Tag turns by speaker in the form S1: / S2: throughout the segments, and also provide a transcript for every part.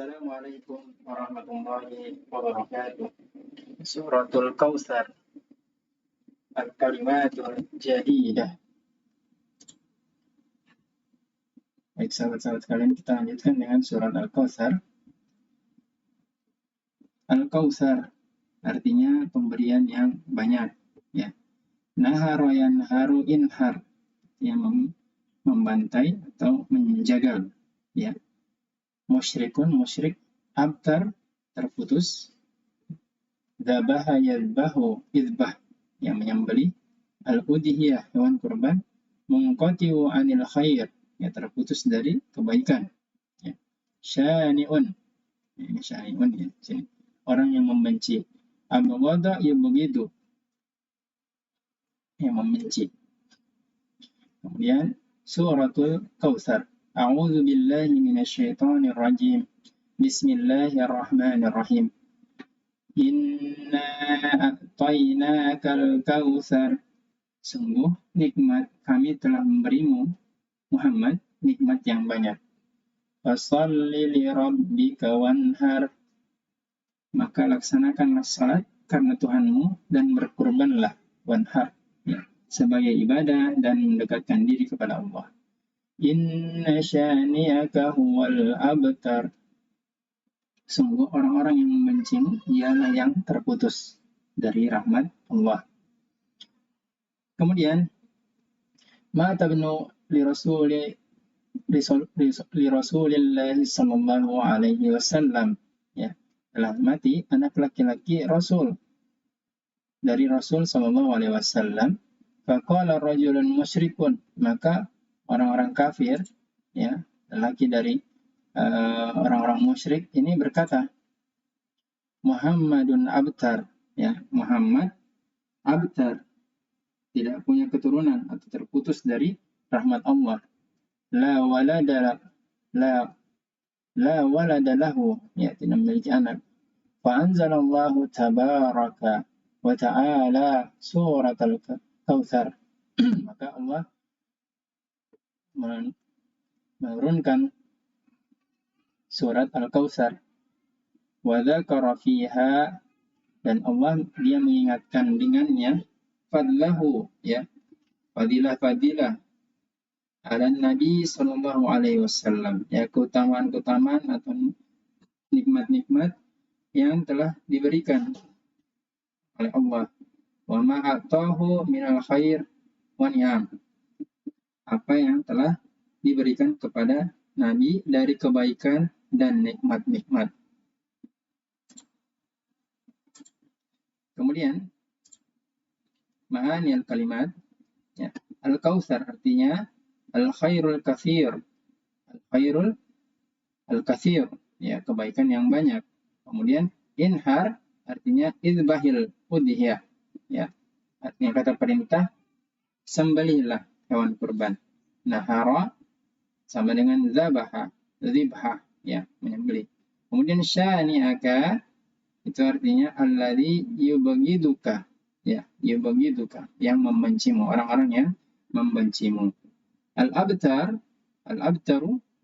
S1: Assalamualaikum warahmatullahi wabarakatuh. Suratul Kautsar, Al-Kalimatul Jadidah. Baik sahabat-sahabat sekalian, kita lanjutkan dengan surat Al-Kautsar. Al-Kautsar artinya pemberian yang banyak, ya. Nahara yanharu inhar, yang membantai atau menjagal, ya. Musyrikun musyrik, abtar terputus, dzabaha yadbahu idbah yang menyembelih, al-udhiyah hewan kurban, munqati'u anil khair ya terputus dari kebaikan, ya. Syani'un ini syani'un ya sini orang yang membenci, abghada yubghidu yang membenci. Kemudian suratul Kautsar, a'udzu billahi minasyaitonir rajim, bismillahirrahmanirrahim, inna a'tainakal kautsar, sungguh nikmat kami telah memberimu Muhammad nikmat yang banyak. Fasholli li rabbika wanhar, maka laksanakanlah salat karena Tuhanmu dan berkurbanlah, wanhar ya, sebagai ibadah dan mendekatkan diri kepada Allah. Inna syani'aka huwal abtar, sungguh orang-orang yang membencimu ialah yang terputus dari rahmat Allah. Kemudian ma tabnu li Rasulillahi sallallahu alaihi wasallam, ya, telah mati anak laki-laki Rasul dari Rasul sallallahu alaihi wasallam. Faqala rajulun musyrikun, maka orang-orang kafir, ya, laki dari orang-orang musyrik ini berkata, Muhammadun abtar, ya, Muhammad abtar, tidak punya keturunan atau terputus dari rahmat Allah. La walada lahu, ya, tidak memiliki anak. Fa anzalallahu tabaraka wa ta'ala suratul Kautsar, maka Allah menurunkan surat Al-Kautsar. Wa dzakara fiha, dan Allah dia mengingatkan dengannya fadlahu, ya, fadilah ala Nabi sallallahu alaihi wasallam, ya, keutamaan-keutamaan atau nikmat-nikmat yang telah diberikan oleh Allah. Wa ma atahu minal khair wa ni'am, apa yang telah diberikan kepada Nabi dari kebaikan dan nikmat-nikmat. Kemudian ma'ani al-kalimat, ya, Al-Kautsar artinya al-khairul katsir, al-khairul al-katsir, ya, kebaikan yang banyak. Kemudian inhar artinya idbahil udhiyah, ya, artinya kata perintah sembelihlah hewan kurban. Nahara sama dengan zabaha, zibha, ya, menyembelih. Kemudian syani'aka itu artinya alladzi yubghiduka, ya, yubghiduka yang membencimu, orang-orang yang membencimu. Al-abtaru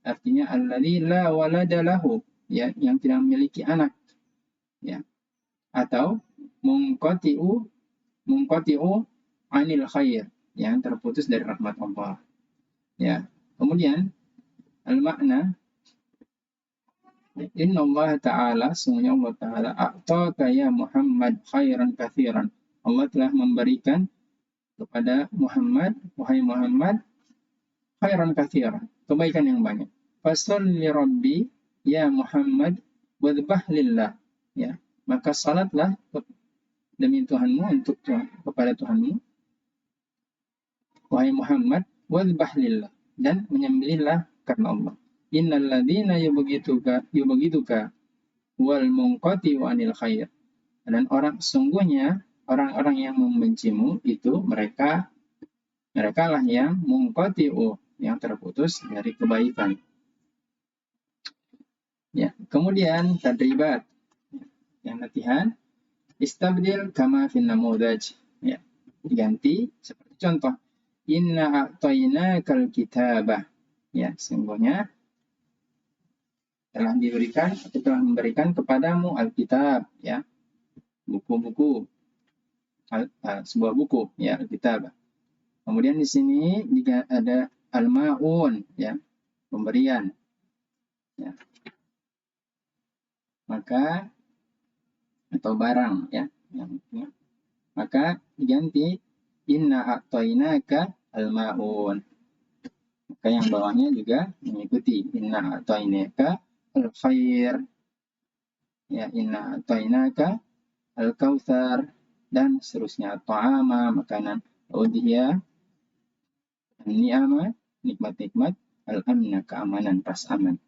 S1: artinya alladzi la walada lahu, ya, yang tidak memiliki anak, ya, atau munqati'u anil khair, yang terputus dari rahmat Allah, ya. Kemudian al-makna, inna Allah ta'ala, sungguhnya Allah ta'ala, a'taka ya Muhammad khairan katsiran, Allah telah memberikan kepada Muhammad, wahai Muhammad, khairan katsiran, kebaikan yang banyak. Fasholli rabbi ya Muhammad wadhbah lillah, ya, maka salatlah demi Tuhanmu, untuk kepada Tuhanmu, wahai Muhammad, wadhbah lillah, dan menyembelihlah karena Allah. Innal ladzina yubghituka wal munqati'u anil khair, dan sungguhnya orang-orang yang membencimu itu mereka lah yang munqati'u, yang terputus dari kebaikan. Ya, kemudian tadribat, yang latihan, istabdil kama fin namudaj, ya, diganti seperti contoh. Inna a'tainakal kitabah, ya, sungguhnya telah diberikan atau telah memberikan kepadamu Alkitab, ya, buku-buku, sebuah buku, ya, Alkitab. Kemudian di sini juga ada al-ma'un, ya, pemberian, ya, maka atau barang, ya, maka diganti inna a'tainaka al-ma'un. Maka yang bawahnya juga mengikuti inna a'tainaka al-khair, ya, inna a'tainaka al-kautsar, dan seterusnya, ta'ama, makanan, udhiyah, ni'ama, nikmat-nikmat, al-amna, keamanan, ras aman.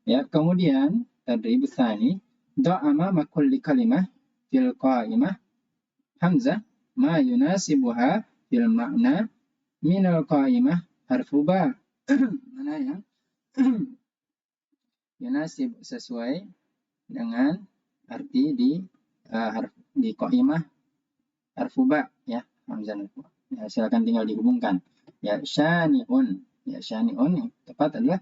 S1: Ya, kemudian tadrib tsani, da'ama makulli kalimah fil qa'imah hamzah ma yunasibuha fil makna minal qa'imah harfu ba. Mana yang yunasib, sesuai dengan arti di qa'imah harfu ba, ya, hamzah. Ya, silakan tinggal dihubungkan. Ya, syani'un. Ya, syani'un yang tepat adalah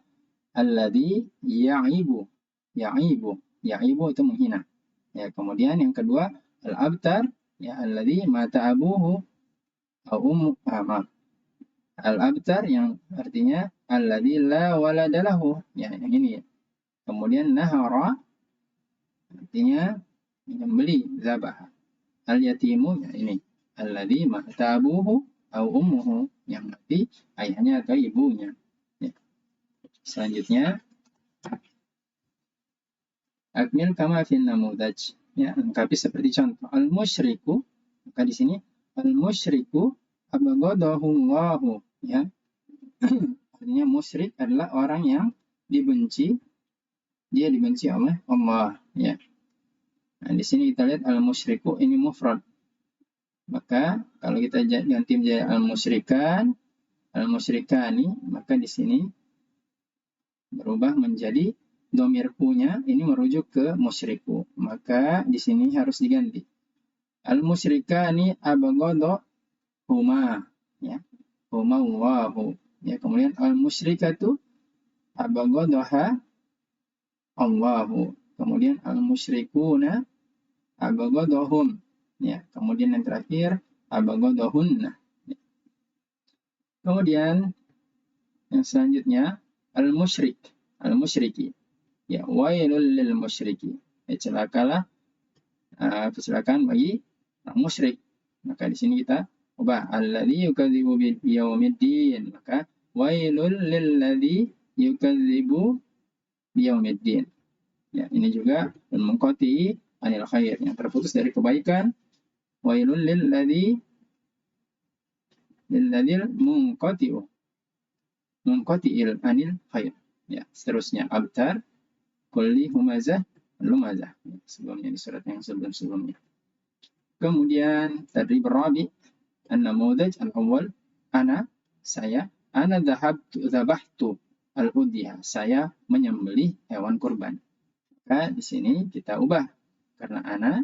S1: alladhi ya'ibu. Ya'ibu. Ya'ibu itu menghina. Ya, kemudian yang kedua al-abtar, ya, alladhi mata abuhu au maaf. Al-abtar yang artinya alladhi la waladalahu. Ya, yang ini. Ya. Kemudian nahara artinya menyembeli, zabah. Al-yatimu, ya, ini. Alladhi mata abuhu au ummuhu, yang mati ayahnya atau ibunya. Ya. Selanjutnya akmil kama fin namudaj, ya, lengkapi seperti contoh. Al-musyriku, maka di sini al-musyriku abghadahu Allahu, ya. Artinya musyrik adalah orang yang dibenci, dia dibenci oleh Allah, ya. Nah, di sini kita lihat al-musyriku ini mufrad. Maka kalau kita ganti menjadi al-musyrikan, al-musyrikani, maka di sini berubah menjadi domir punya ini merujuk ke musyriku. Maka di sini harus diganti. Al-musyrikani abghadha huma, ya. Huma Allahu. Ya, kemudian al-musyrikatu abghadaha Allahu. Kemudian al-musyrikuna abghadahum. Ya, kemudian yang terakhir abghadahunna. Ya. Kemudian yang selanjutnya al-musyrik, al-musyriki. Ya, wailul lil musyriki. Ya, celakalah, kecelakaan bagi orang musyrik. Maka di sini kita ubah alladzi yukadzibu biyaumiddin. Maka wailul lil ladzi yukadzibu biyaumiddin. Ya, ini juga mengkoti anil khair, yang terputus dari kebaikan. Wailul lil ladzi munqati'il anil khair. Ya, seterusnya abtar kulli humazah lumazah. Ya, sebelumnya di surat yang sebelum-sebelumnya. Kemudian tadrib rabi an-namudaj al-awwal ana, saya, ana dzabahtu al-udhiyah, saya menyembelih hewan kurban. Maka di sini kita ubah karena ana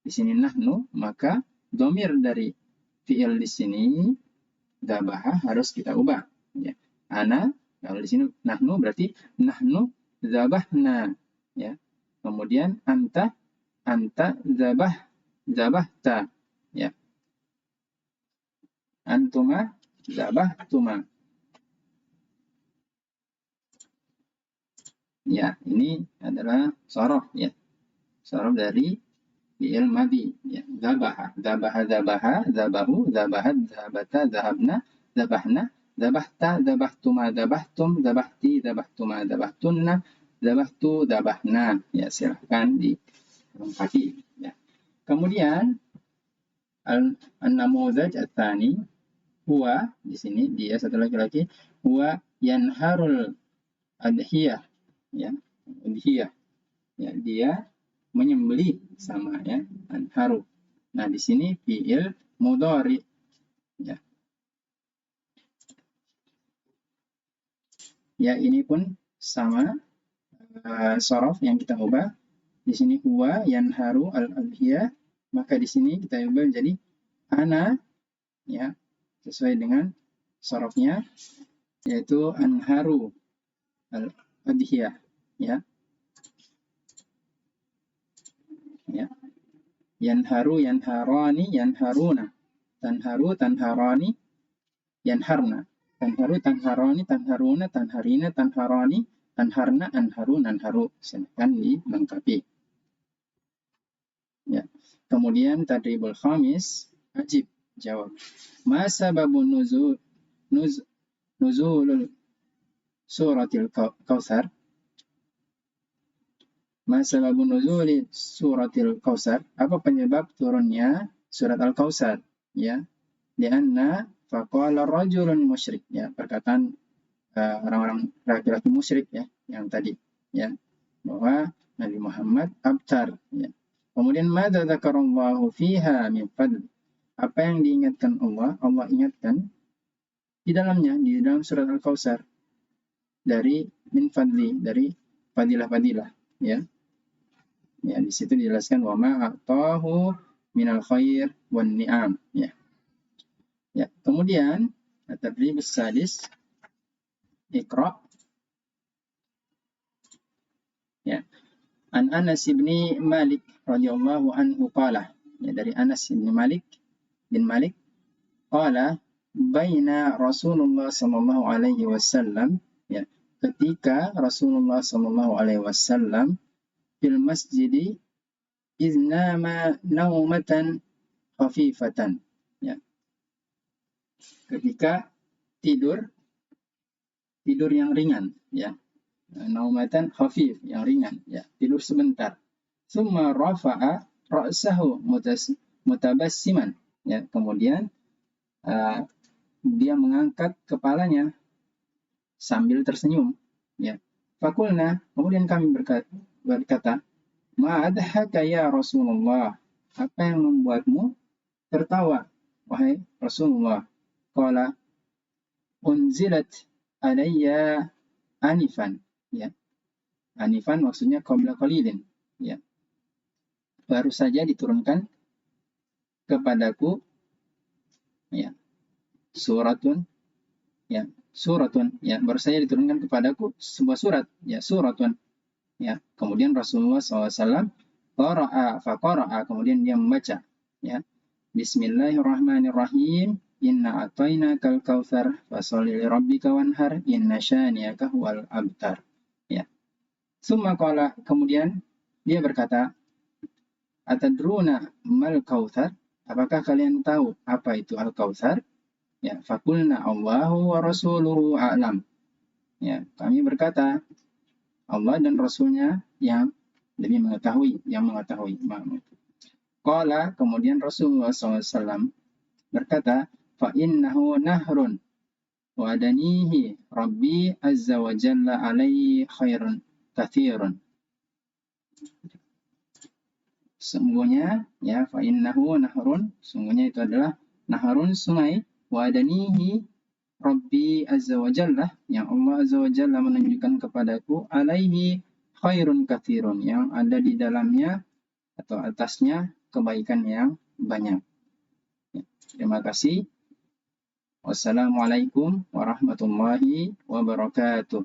S1: di sini nahnu, maka domir dari fi'il di sini dzabaha harus kita ubah, ya. Ana, kalau di sini nahnu berarti nahnu dzabahna, ya. Kemudian anta dzabahta, ya. Antuma dzabahtuma. Ya, ini adalah sorof, ya. Sorof dari fi'il madhi, ya. Dzabaha, dzabahu, dzabahat, dzabata, dzahabna, dzabahna, dzabahta, dzabahtuma, dzabahtum, dzabahti, dzabahtuma, dzabahtunna, dzabahtu, dzabahna. Ya, silahkan dilengkapi, ya. Kemudian an-namudaj ats-tsani huwa, di sini dia satu laki-laki, huwa yanharul adhiyah, ya. Adhiyah, ya, dia menyembelih, sama, ya, anharu. Nah, di sini fi'il mudhari, ya. Ya, ini pun sama, sorof yang kita ubah. Di sini huwa yanharu al-adhiyah, maka di sini kita ubah menjadi ana, ya, sesuai dengan sorofnya, yaitu anharu al-adhiyah, ya. Ya. Yanharu, yanharani, yanharuna. Tanharu, tanharani, yanharna. Tanharu, tanharani, tanharuna, tanharina, tanharani, anharna, anharu, nanharu. Silahkan dilengkapi. Ya. Kemudian tadribul khamis, ajib, jawab. Ma sababun nuzulul suratil Kautsar? Ma sababun nuzuli suratil Kautsar? Apa penyebab turunnya surat Al-Kautsar? Ya. Lianna faqala rajulun musyrik, ya, perkataan orang-orang laki-laki musyrik, ya, yang tadi, ya, bahwa Nabi Muhammad abtar, ya. Kemudian madza dzakarallahu fiha min fadl? Apa yang diingatkan Allah ingatkan di dalamnya, di dalam surat Al-Kautsar, dari min fadli, dari fadilah-fadilah, ya. Ya, di situ dijelaskan wa ma a'tahu minal khair wan ni'am, ya. Ya, kemudian at-tadrib as-sadis, Iqra. Ya. An Anas bin Malik radhiyallahu anhu qala, ya, dari Anas bin Malik qala baina Rasulullah sallallahu alaihi wasallam, ya, ketika Rasulullah sallallahu alaihi wasallam fil masjidi iznama naumatan khafifatan, ya, ketika tidur yang ringan, ya, naumatan khafif, yang ringan, ya, tidur sebentar. Tsumma rafa'a ra'sahu mutabassiman, ya, kemudian dia mengangkat kepalanya sambil tersenyum, ya. Fakulna, kemudian kami berkata, ma adhaka ya Rasulullah? Apa yang membuatmu tertawa, wahai Rasulullah? Qala unzilat alayya anifan, ya. Anifan maksudnya qabla qalilin, ya. Baru saja diturunkan kepadaku, ya, suratun, ya, baru saja diturunkan kepadaku sebuah surat, ya, suratun, ya. Kemudian Rasulullah SAW faqara'a, kemudian dia membaca, ya, Bismillahirrahmanirrahim, inna a'tainakal kautsar fasholli lirabbika wanhar inna syani'aka huwal abtar, ya. Summa qala, kemudian dia berkata, atadruna mal kautsar? Apakah kalian tahu apa itu al-kautsar? Ya, fakulna Allahu wa rasuluhu a'lam. Ya, kami berkata, Allah dan Rasulnya yang lebih mengetahui, Qala, kemudian Rasulullah SAW berkata, fa innahu nahrun wa adanihi Rabbi azza wa jalla alaihi khairun kathirun. Sungguhnya, ya, fa innahu nahrun, sungguhnya itu adalah nahrun, sungai, wa adanihi Rabbi azza wa jalla, yang Allah azza wa jalla menunjukkan kepadaku, alaihi khairun kathirun, yang ada di dalamnya atau atasnya kebaikan yang banyak. Ya, terima kasih. Wassalamualaikum warahmatullahi wabarakatuh.